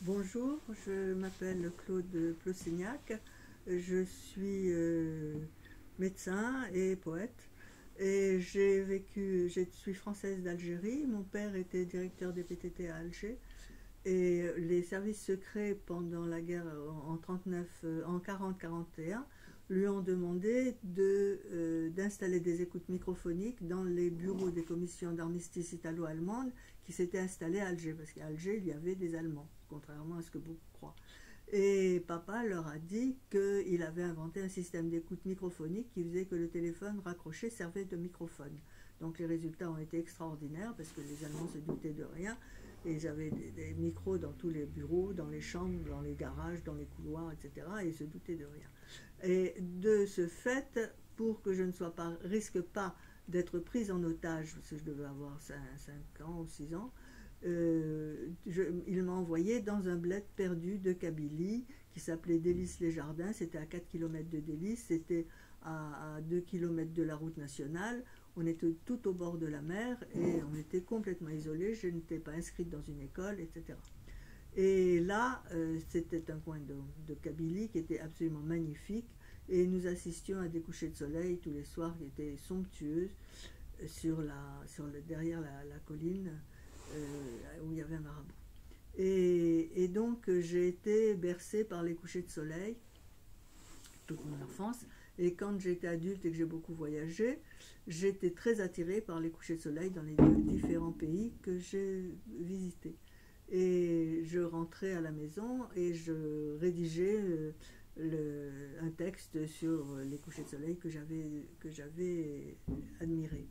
Bonjour, je m'appelle Claude Plossignac, je suis médecin et poète et je suis française d'Algérie. Mon père était directeur des PTT à Alger et les services secrets pendant la guerre en 39, en 40-41 lui ont demandé d'installer des écoutes microphoniques dans les bureaux des commissions d'armistice italo-allemandes qui s'étaient installés à Alger, parce qu'à Alger il y avait des Allemands, contrairement à ce que beaucoup croient. Et papa leur a dit qu'il avait inventé un système d'écoute microphonique qui faisait que le téléphone raccroché servait de microphone. Donc les résultats ont été extraordinaires parce que les Allemands se doutaient de rien. Et j'avais des micros dans tous les bureaux, dans les chambres, dans les garages, dans les couloirs, etc. Et ils se doutaient de rien. Et de ce fait, pour que je ne risque pas d'être prise en otage, parce que je devais avoir 5 ans ou 6 ans, il m'a envoyé dans un bled perdu de Kabylie qui s'appelait Délices-les-Jardins. C'était à 4 km de Délices, c'était à 2 km de la route nationale. On était tout au bord de la mer et on était complètement isolés. Je n'étais pas inscrite dans une école, etc. Et là, c'était un coin de Kabylie qui était absolument magnifique. Et nous assistions à des couchers de soleil tous les soirs qui étaient somptueuses derrière la colline où il y avait un marabout. Et donc, j'ai été bercée par les couchers de soleil toute mon enfance. Et quand j'étais adulte et que j'ai beaucoup voyagé, j'étais très attirée par les couchers de soleil dans les différents pays que j'ai visités. Et je rentrais à la maison et je rédigeais un texte sur les couchers de soleil que j'avais admirés.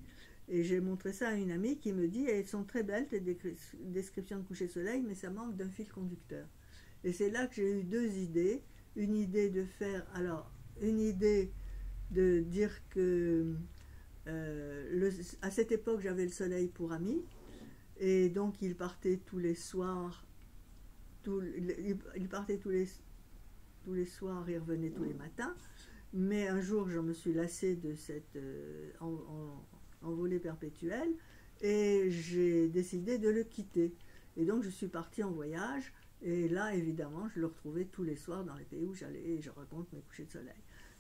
Et j'ai montré ça à une amie qui me dit: elles sont très belles, tes descriptions de coucher de soleil, mais ça manque d'un fil conducteur. Et c'est là que j'ai eu deux idées. Une idée de faire, alors, une idée de dire que à cette époque j'avais le soleil pour ami, et donc il partait tous les soirs, il partait tous les soirs et revenait tous les matins. Mais un jour je me suis lassée de cette envolée perpétuelle et j'ai décidé de le quitter. Et donc je suis partie en voyage. Et là, évidemment, je le retrouvais tous les soirs dans les pays où j'allais et je raconte mes couchers de soleil.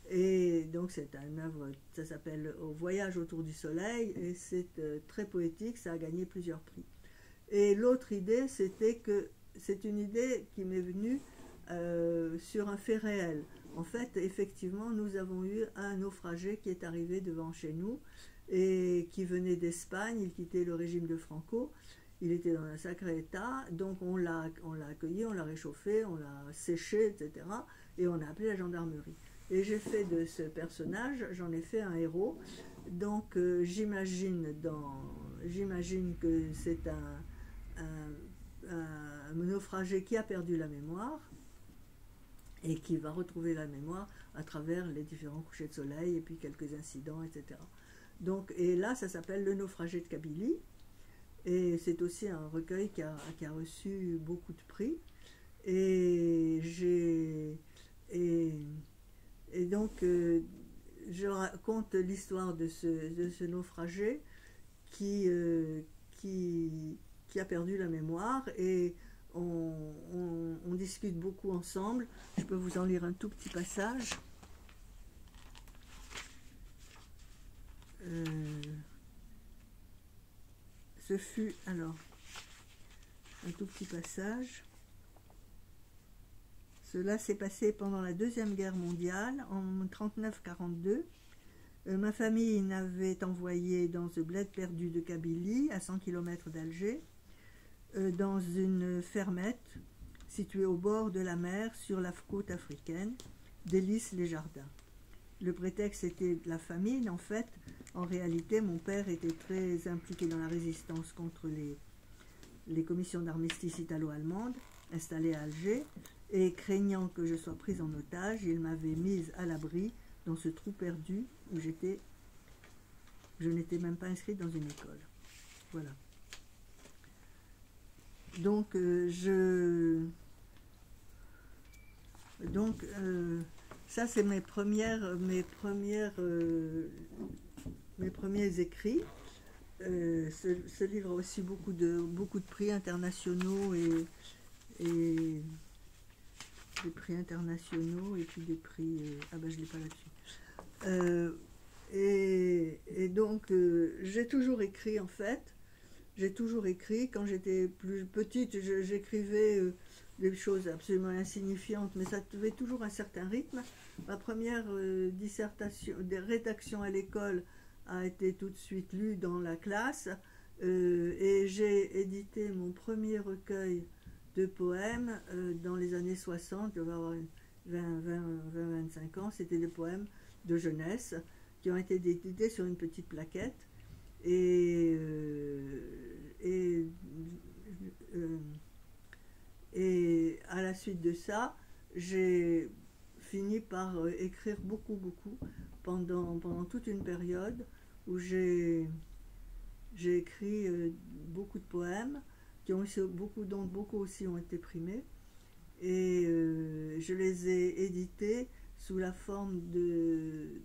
Et donc, c'est une œuvre, ça s'appelle Au voyage autour du soleil, et c'est très poétique, ça a gagné plusieurs prix. Et l'autre idée, c'était que c'est une idée qui m'est venue sur un fait réel. En fait, effectivement, nous avons eu un naufragé qui est arrivé devant chez nous et qui venait d'Espagne, il quittait le régime de Franco. Il était dans un sacré état, donc on l'a accueilli, on l'a réchauffé, on l'a séché, etc. Et on a appelé la gendarmerie. Et j'ai fait de ce personnage, j'en ai fait un héros. Donc j'imagine que c'est un naufragé qui a perdu la mémoire et qui va retrouver la mémoire à travers les différents couchers de soleil et puis quelques incidents, etc. Donc, et là, ça s'appelle Le naufragé de Kabylie. Et c'est aussi un recueil qui a reçu beaucoup de prix. Et et donc, je raconte l'histoire de ce naufragé qui, qui a perdu la mémoire. Et on discute beaucoup ensemble. Je peux vous en lire un tout petit passage. Ce fut alors un tout petit passage. Cela s'est passé pendant la Deuxième Guerre mondiale, en 1939-1942. Ma famille m'avait envoyé dans ce bled perdu de Kabylie, à 100 km d'Alger, dans une fermette située au bord de la mer sur la côte africaine, Délices-les-Jardins. Le prétexte était la famine. En fait, en réalité, mon père était très impliqué dans la résistance contre les commissions d'armistice italo-allemandes installées à Alger, et craignant que je sois prise en otage, il m'avait mise à l'abri dans ce trou perdu où je n'étais même pas inscrite dans une école. Voilà. Donc, ça, c'est mes premiers écrits. Ce livre a aussi beaucoup de prix internationaux et des prix internationaux et puis des prix... ah ben je ne l'ai pas là-dessus. Et donc j'ai toujours écrit en fait. J'ai toujours écrit. Quand j'étais plus petite, j'écrivais des choses absolument insignifiantes, mais ça avait toujours un certain rythme. Ma première dissertation, des rédactions à l'école a été tout de suite lue dans la classe et j'ai édité mon premier recueil de poèmes dans les années 60, je vais avoir 20-25 ans, c'était des poèmes de jeunesse qui ont été édités sur une petite plaquette et à la suite de ça, j'ai fini par écrire beaucoup pendant toute une période où j'ai écrit beaucoup de poèmes qui ont dont beaucoup aussi ont été primés et je les ai édités sous la forme de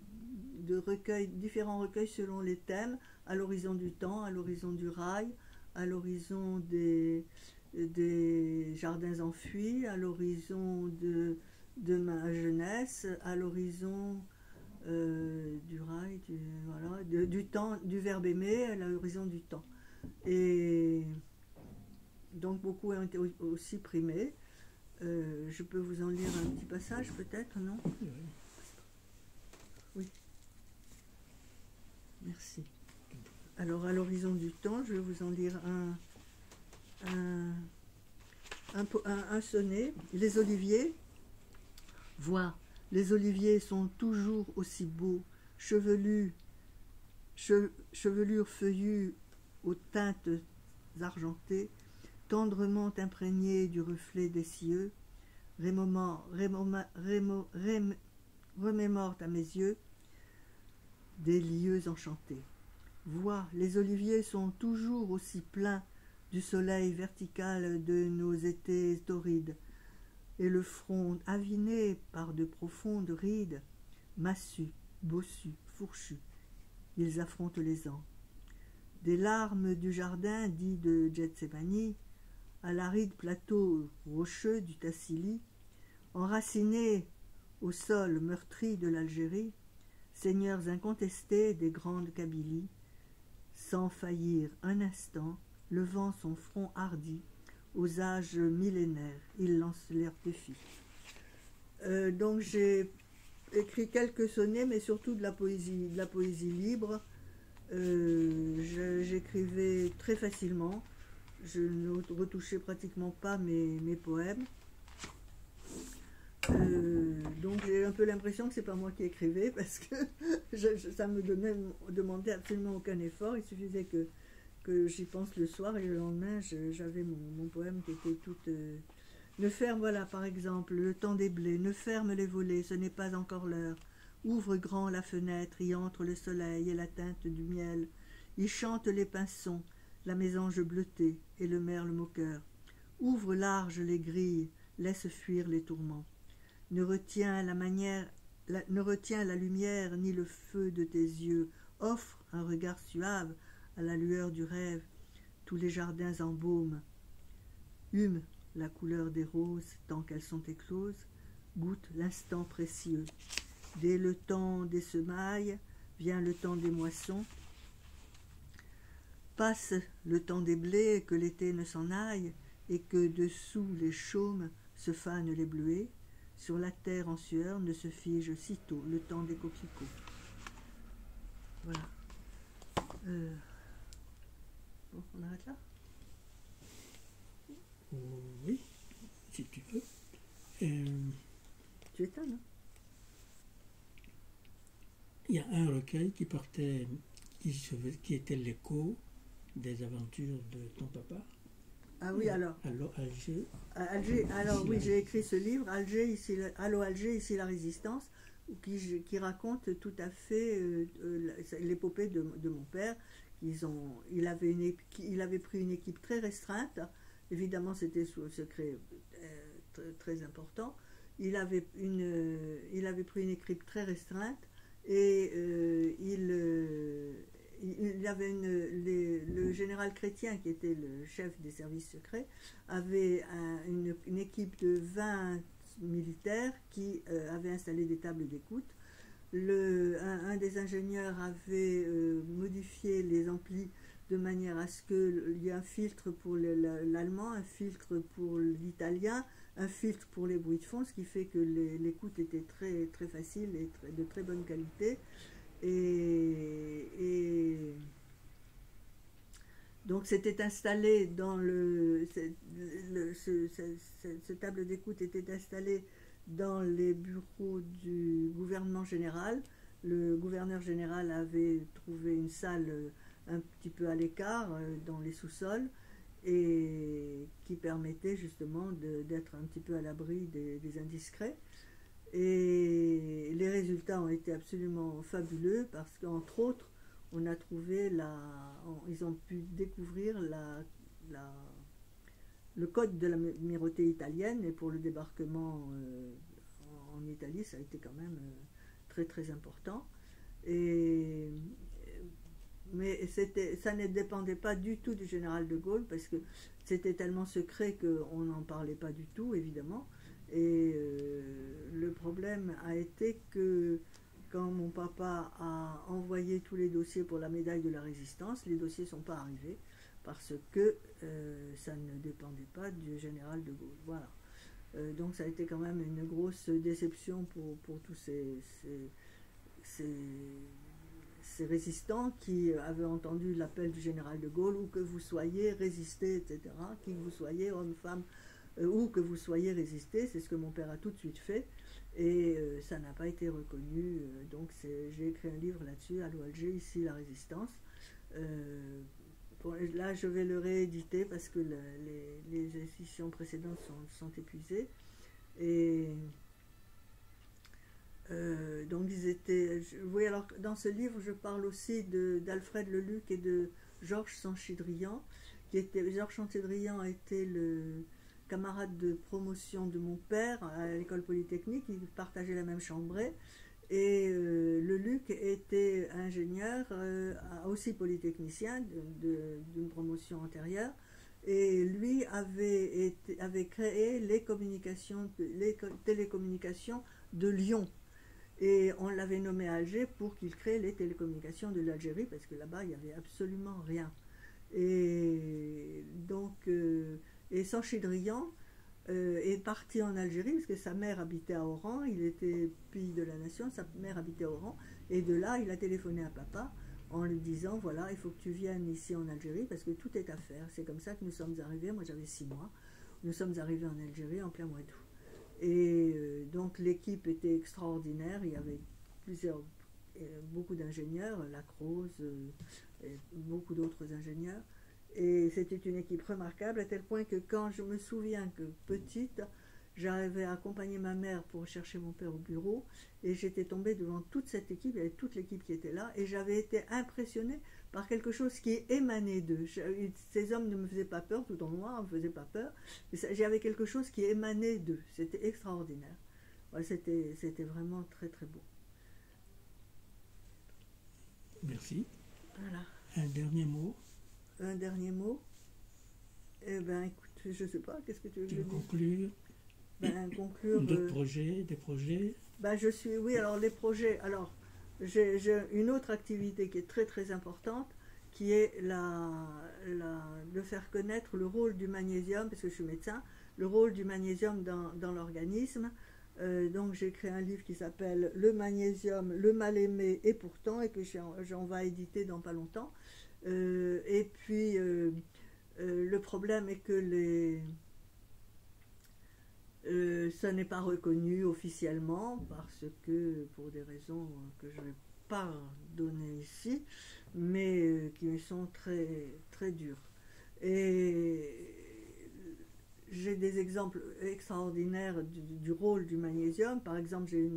recueils, différents recueils selon les thèmes, à l'horizon du temps, à l'horizon du rail, à l'horizon des jardins enfuis, à l'horizon de ma jeunesse, à l'horizon du rail, voilà, du temps, du verbe aimer, à l'horizon du temps. Et donc beaucoup ont été aussi primés. Je peux vous en lire un petit passage peut-être, non? Oui. Merci. Alors à l'horizon du temps, je vais vous en lire un sonnet. Les oliviers, vois, les oliviers sont toujours aussi beaux, chevelure feuillue aux teintes argentées, tendrement imprégnée du reflet des cieux, remémore à mes yeux des lieux enchantés. Vois, les oliviers sont toujours aussi pleins du soleil vertical de nos étés torrides, et le front aviné par de profondes rides, massus, bossus, fourchus, ils affrontent les ans. Des larmes du jardin dit de Gethsémani, à l'aride plateau rocheux du Tassili, enracinés au sol meurtri de l'Algérie, seigneurs incontestés des grandes Kabylies, sans faillir un instant, levant son front hardi, aux âges millénaires, il lance leur défi. Donc j'ai écrit quelques sonnets, mais surtout de la poésie libre. J'écrivais très facilement. Je ne retouchais pratiquement pas mes poèmes. Donc j'ai un peu l'impression que c'est pas moi qui écrivais parce que ça me demandait absolument aucun effort. Il suffisait que j'y pense le soir et le lendemain j'avais mon poème qui était tout... Ne ferme, voilà par exemple, le temps des blés, ne ferme les volets, ce n'est pas encore l'heure. Ouvre grand la fenêtre, y entre le soleil et la teinte du miel. Y chantent les pinsons, la mésange bleutée et le merle moqueur. Ouvre large les grilles, laisse fuir les tourments. Ne retiens la lumière ni le feu de tes yeux. Offre un regard suave à la lueur du rêve. Tous les jardins embaument. Hume la couleur des roses tant qu'elles sont écloses. Goûte l'instant précieux. Dès le temps des semailles, vient le temps des moissons. Passe le temps des blés, que l'été ne s'en aille, et que dessous les chaumes se fanent les bleuets. Sur la terre en sueur ne se fige sitôt le temps des coquelicots. Voilà. Bon, on arrête là? Oui, si tu veux. Tu éteins, non? Il y a un recueil qui partait, qui était l'écho des aventures de ton papa. Ah oui, alors. Alger. Alger, alors oui, j'ai écrit ce livre, Alger, ici, Allô Alger, ici la résistance, qui raconte tout à fait l'épopée de mon père. Il avait pris une équipe très restreinte, évidemment c'était sous un secret très important. Il avait pris une équipe très restreinte et il y avait le général Chrétien, qui était le chef des services secrets, avait une équipe de 20 militaires qui avait installé des tables d'écoute. Un des ingénieurs avait modifié les amplis de manière à ce qu'il y ait un filtre pour l'allemand, un filtre pour l'italien, un filtre pour les bruits de fond, ce qui fait que l'écoute était très, très facile et de très bonne qualité. Et donc c'était installé dans cette table d'écoute était installée dans les bureaux du gouvernement général. Le gouverneur général avait trouvé une salle un petit peu à l'écart, dans les sous-sols, et qui permettait justement d'être un petit peu à l'abri des indiscrets. Et les résultats ont été absolument fabuleux parce qu'entre autres, on a trouvé ils ont pu découvrir le code de la l'amirauté italienne, et pour le débarquement en Italie, ça a été quand même très très important. Mais ça ne dépendait pas du tout du général de Gaulle, parce que c'était tellement secret qu'on n'en parlait pas du tout, évidemment. Et le problème a été que quand mon papa a envoyé tous les dossiers pour la médaille de la Résistance, les dossiers ne sont pas arrivés parce que ça ne dépendait pas du général de Gaulle. Voilà. Donc ça a été quand même une grosse déception pour tous ces résistants qui avaient entendu l'appel du général de Gaulle, où que vous soyez, résistez, etc. Qui que vous soyez, homme, femme, où que vous soyez, résistez. C'est ce que mon père a tout de suite fait. Et ça n'a pas été reconnu. Donc j'ai écrit un livre là-dessus, Allô Alger, ici la résistance. Là, je vais le rééditer parce que les éditions précédentes sont épuisées. Et donc ils étaient... Oui, alors dans ce livre, je parle aussi d'Alfred Leluc et de Georges Sanchidrian. Georges Sanchidrian a été le camarade de promotion de mon père à l'école polytechnique. Ils partageaient la même chambrée. Et Leluc était ingénieur, aussi polytechnicien d'une promotion antérieure. Et lui avait créé les télécommunications de Lyon. Et on l'avait nommé à Alger pour qu'il crée les télécommunications de l'Algérie, parce que là-bas, il n'y avait absolument rien. Et donc, Sanchidrian est parti en Algérie, parce que sa mère habitait à Oran, il était pays de la nation, sa mère habitait à Oran, et de là, il a téléphoné à papa en lui disant, voilà, il faut que tu viennes ici en Algérie, parce que tout est à faire. C'est comme ça que nous sommes arrivés, moi j'avais 6 mois, nous sommes arrivés en Algérie en plein mois d'août. Et donc l'équipe était extraordinaire, il y avait beaucoup d'ingénieurs, Lacrose, et beaucoup d'autres ingénieurs. Et c'était une équipe remarquable, à tel point que quand je me souviens que petite, j'arrivais à accompagner ma mère pour chercher mon père au bureau, et j'étais tombée devant toute cette équipe, il y avait toute l'équipe qui était là, et j'avais été impressionnée par quelque chose qui émanait d'eux. Ces hommes ne me faisaient pas peur, tout en noir ne me faisaient pas peur, mais j'avais quelque chose qui émanait d'eux. C'était extraordinaire. Ouais, c'était vraiment très très beau. Merci. Voilà. Un dernier mot. Un dernier mot. Eh bien, écoute, je ne sais pas, qu'est-ce que tu veux Tu que veux je dise? conclure? Conclure. D'autres projets, des projets? Oui, alors les projets. Alors, j'ai une autre activité qui est très très importante, qui est de faire connaître le rôle du magnésium, parce que je suis médecin, le rôle du magnésium dans l'organisme. Donc j'ai créé un livre qui s'appelle Le magnésium, le mal aimé et pourtant, et que j'en vais éditer dans pas longtemps. Et puis le problème est que ça n'est pas reconnu officiellement, parce que pour des raisons que je ne vais pas donner ici, mais qui sont très, très dures. Et j'ai des exemples extraordinaires du rôle du magnésium. Par exemple, j'ai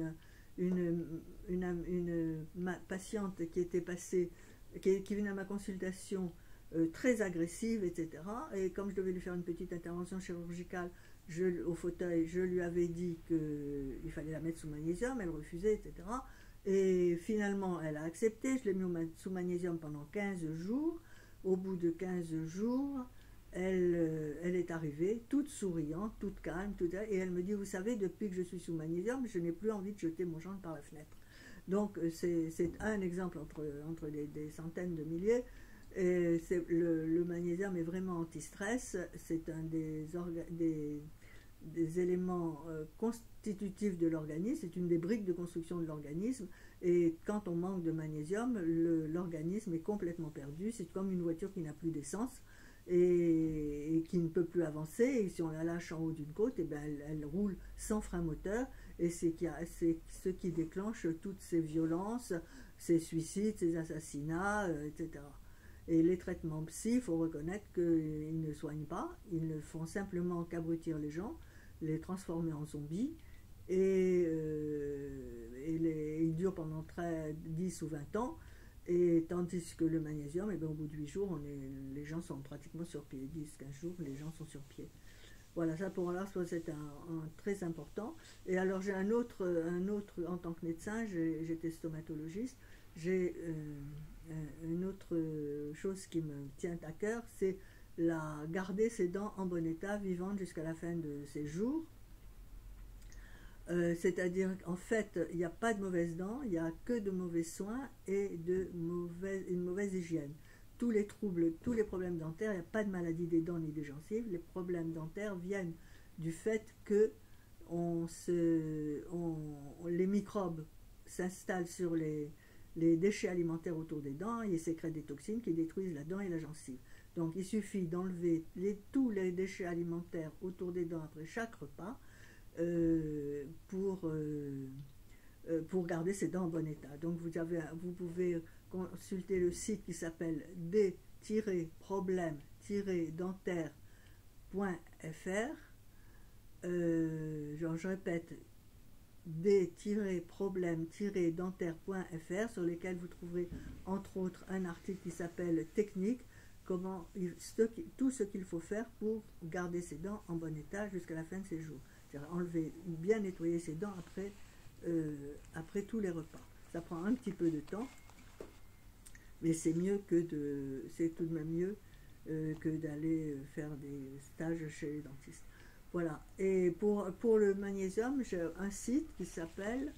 une patiente qui était passée, qui venait à ma consultation très agressive, etc. Et comme je devais lui faire une petite intervention chirurgicale au fauteuil, je lui avais dit qu'il fallait la mettre sous magnésium, elle refusait, etc. Et finalement, elle a accepté. Je l'ai mis sous magnésium pendant 15 jours. Au bout de 15 jours, elle est arrivée, toute souriante, toute calme, et elle me dit, vous savez, depuis que je suis sous magnésium, je n'ai plus envie de jeter mon gendre par la fenêtre. Donc c'est un exemple entre des centaines de milliers. Et le magnésium est vraiment anti-stress. C'est un des éléments constitutifs de l'organisme, c'est une des briques de construction de l'organisme, et quand on manque de magnésium, l'organisme est complètement perdu. C'est comme une voiture qui n'a plus d'essence et qui ne peut plus avancer, et si on la lâche en haut d'une côte, et ben elle roule sans frein moteur, et c'est ce qui déclenche toutes ces violences, ces suicides, ces assassinats, etc. Et les traitements psy, il faut reconnaître qu'ils ne soignent pas, ils ne font simplement qu'abrutir les gens, les transformer en zombies, et ils durent pendant 10 ou 20 ans, et tandis que le magnésium, au bout de 8 jours, les gens sont pratiquement sur pied. 10-15 jours, les gens sont sur pied. Voilà, ça pour là, c'est un très important. Et alors j'ai un autre, en tant que médecin, j'étais stomatologiste, j'ai une autre chose qui me tient à cœur, c'est garder ses dents en bon état, vivantes jusqu'à la fin de ses jours. C'est-à-dire qu'en fait, il n'y a pas de mauvaises dents, il n'y a que de mauvais soins et une mauvaise hygiène. Tous les troubles, tous les problèmes dentaires, il n'y a pas de maladie des dents ni des gencives. Les problèmes dentaires viennent du fait que les microbes s'installent sur les déchets alimentaires autour des dents et sécrètent des toxines qui détruisent la dent et la gencive. Donc il suffit d'enlever tous les déchets alimentaires autour des dents après chaque repas pour garder ses dents en bon état. Donc vous pouvez consulter le site qui s'appelle d-problème-dentaire.fr. Je répète, d-problème-dentaire.fr, sur lesquels vous trouverez entre autres un article qui s'appelle Technique, tout ce qu'il faut faire pour garder ses dents en bon état jusqu'à la fin de ses jours. C'est-à-dire enlever, bien nettoyer ses dents après tous les repas. Ça prend un petit peu de temps, mais c'est tout de même mieux que d'aller faire des stages chez les dentistes. Voilà. Et pour le magnésium, j'ai un site qui s'appelle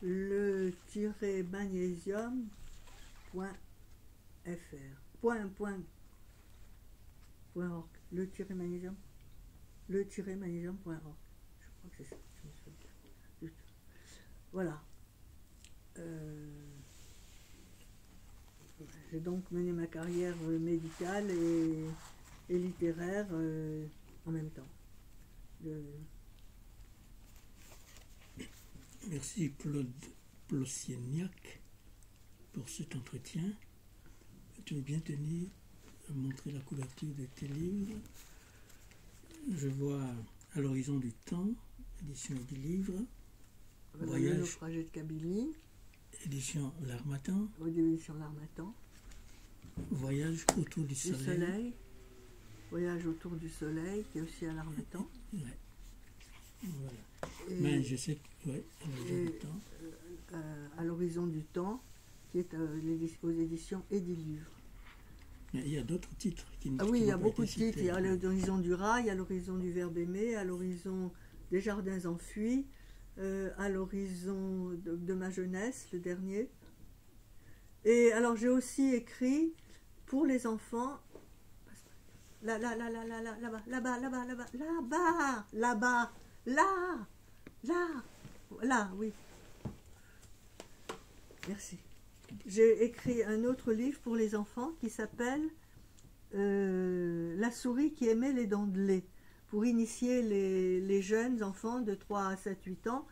le-magnésium.fr. .org. Le-magnésium.org. Je crois que c'est ça. Je me souviens. Voilà. J'ai donc mené ma carrière médicale et littéraire en même temps. Merci Claude Plosieniak pour cet entretien. Tu veux bien tenir à montrer la couverture de tes livres. Je vois À l'horizon du temps, édition du livre. Voyage, le naufragé de Kabylie. Édition L'Harmattan. Édition L'Harmattan. Voyage autour du soleil. Voyage autour du soleil, qui est aussi à L'Harmattan. Ouais. Voilà. Mais je sais que, ouais, à l'horizon du temps, qui est aux éditions Édilivre. Il y a d'autres titres qui oui, il y a beaucoup de titres. Il y a l'horizon du rail, il y a l'horizon du verbe aimé, à l'horizon des jardins enfuis, à l'horizon de ma jeunesse, le dernier. Et alors j'ai aussi écrit pour les enfants, là-bas, oui. Merci. J'ai écrit un autre livre pour les enfants qui s'appelle La souris qui aimait les dents de lait, pour initier les jeunes enfants de 3 à 7, 8 ans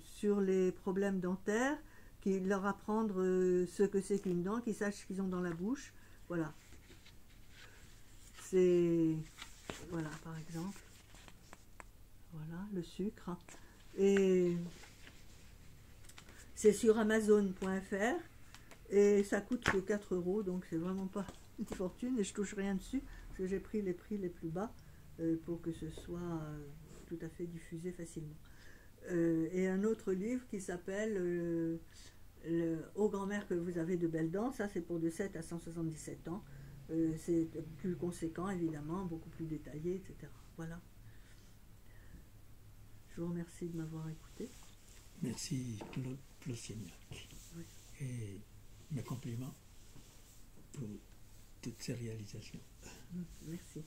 sur les problèmes dentaires, leur apprendre ce que c'est qu'une dent, qu'ils sachent ce qu'ils ont dans la bouche. Voilà. Voilà, par exemple. Voilà, le sucre. Et c'est sur Amazon.fr et ça coûte que 4 €, donc c'est vraiment pas une fortune et je touche rien dessus parce que j'ai pris les prix les plus bas pour que ce soit tout à fait diffusé facilement. et un autre livre qui s'appelle Ô grand-mère que vous avez de belles dents. Ça, c'est pour de 7 à 177 ans. C'est plus conséquent, évidemment, beaucoup plus détaillé, etc. Voilà. Je vous remercie de m'avoir écouté. Merci, Claude Plossignac. Oui. Et mes compliments pour toutes ces réalisations. Merci.